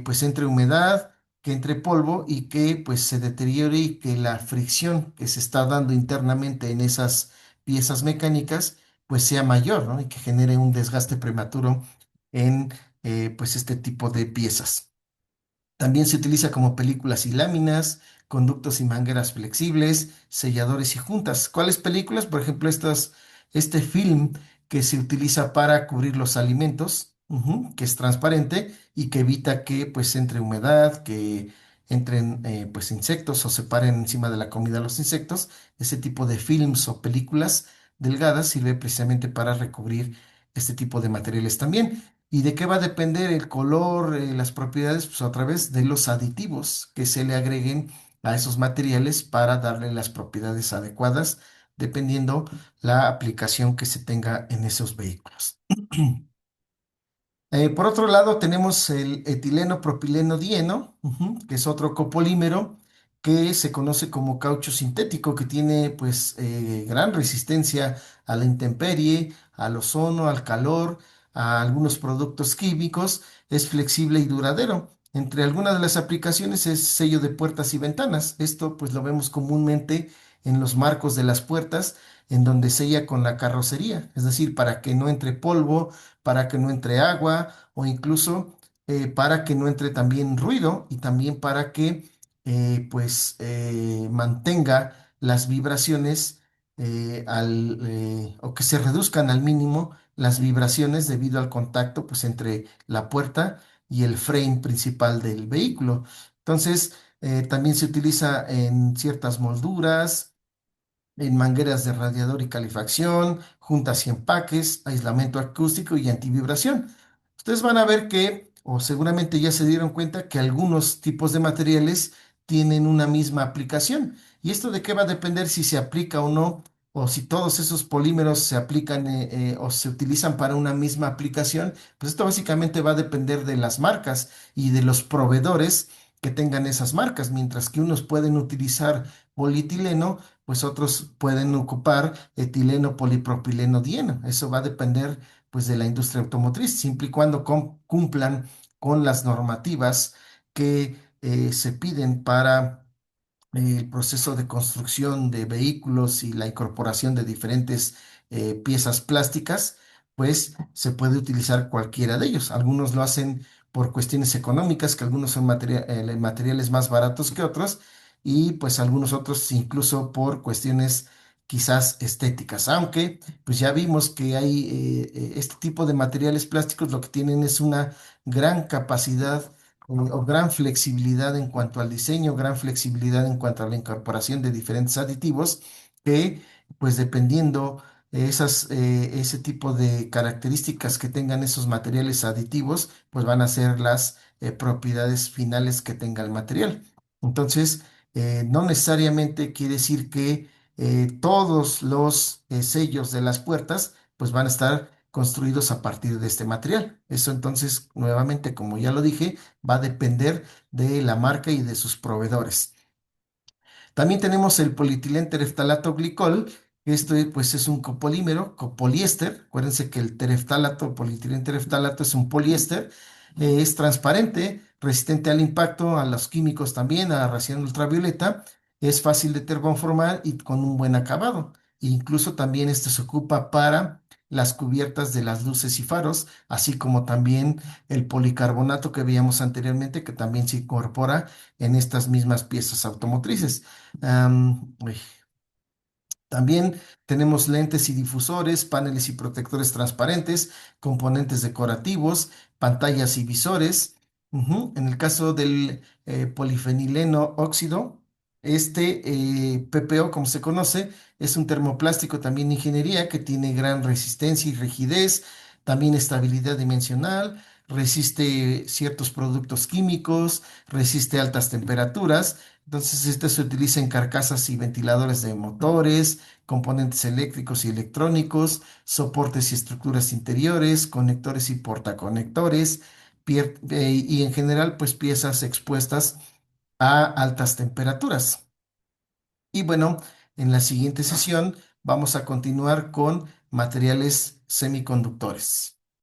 [SPEAKER 1] pues entre humedad, que entre polvo y que pues se deteriore y que la fricción que se está dando internamente en esas piezas mecánicas pues sea mayor, ¿no? Y que genere un desgaste prematuro en pues este tipo de piezas. También se utiliza como películas y láminas, conductos y mangueras flexibles, selladores y juntas. ¿Cuáles películas? Por ejemplo, este film que se utiliza para cubrir los alimentos, que es transparente y que evita que pues entre humedad, que entren pues insectos o se paren encima de la comida los insectos. Ese tipo de films o películas delgadas sirve precisamente para recubrir este tipo de materiales también. ¿Y de qué va a depender el color, las propiedades? Pues a través de los aditivos que se le agreguen a esos materiales para darle las propiedades adecuadas, dependiendo la aplicación que se tenga en esos vehículos. Por otro lado, tenemos el etileno propileno dieno, que es otro copolímero que se conoce como caucho sintético, que tiene pues gran resistencia a la intemperie, al ozono, al calor, a algunos productos químicos, es flexible y duradero. Entre algunas de las aplicaciones es sello de puertas y ventanas. Esto pues lo vemos comúnmente en los marcos de las puertas, en donde sella con la carrocería, es decir, para que no entre polvo, para que no entre agua o incluso para que no entre también ruido y también para que pues mantenga las vibraciones o que se reduzcan al mínimo las vibraciones debido al contacto pues, entre la puerta y el frame principal del vehículo. Entonces, también se utiliza en ciertas molduras, en mangueras de radiador y calefacción, juntas y empaques, aislamiento acústico y antivibración. Ustedes van a ver que, o seguramente ya se dieron cuenta, que algunos tipos de materiales tienen una misma aplicación. ¿Y esto de qué va a depender si se aplica o no? O si todos esos polímeros se aplican o se utilizan para una misma aplicación, pues esto básicamente va a depender de las marcas y de los proveedores que tengan esas marcas, mientras que unos pueden utilizar polietileno, pues otros pueden ocupar etileno polipropileno dieno. Eso va a depender pues de la industria automotriz, siempre y cuando cumplan con las normativas que se piden para el proceso de construcción de vehículos y la incorporación de diferentes piezas plásticas, pues se puede utilizar cualquiera de ellos. Algunos lo hacen por cuestiones económicas, que algunos son materiales más baratos que otros, y pues algunos otros incluso por cuestiones quizás estéticas, aunque pues ya vimos que hay este tipo de materiales plásticos lo que tienen es una gran capacidad o gran flexibilidad en cuanto al diseño, gran flexibilidad en cuanto a la incorporación de diferentes aditivos que, pues dependiendo ese tipo de características que tengan esos materiales aditivos, pues van a ser las propiedades finales que tenga el material. Entonces, no necesariamente quiere decir que todos los sellos de las puertas, pues van a estar construidos a partir de este material. Eso entonces, nuevamente, como ya lo dije, va a depender de la marca y de sus proveedores. También tenemos el polietilén tereftalato glicol. Esto pues es un copolímero, copoliéster. Acuérdense que el tereftalato, polietilén tereftalato es un poliéster. Es transparente, resistente al impacto, a los químicos también, a la radiación ultravioleta. Es fácil de termoformar y con un buen acabado. Incluso también este se ocupa para las cubiertas de las luces y faros, así como también el policarbonato que veíamos anteriormente, que también se incorpora en estas mismas piezas automotrices. Uy. También tenemos lentes y difusores, paneles y protectores transparentes, componentes decorativos, pantallas y visores. En el caso del polifenileno óxido, este PPO, como se conoce, es un termoplástico también de ingeniería que tiene gran resistencia y rigidez, también estabilidad dimensional, resiste ciertos productos químicos, resiste altas temperaturas. Entonces, este se utiliza en carcasas y ventiladores de motores, componentes eléctricos y electrónicos, soportes y estructuras interiores, conectores y portaconectores, y en general, pues piezas expuestas a altas temperaturas. Y bueno, en la siguiente sesión vamos a continuar con materiales semiconductores.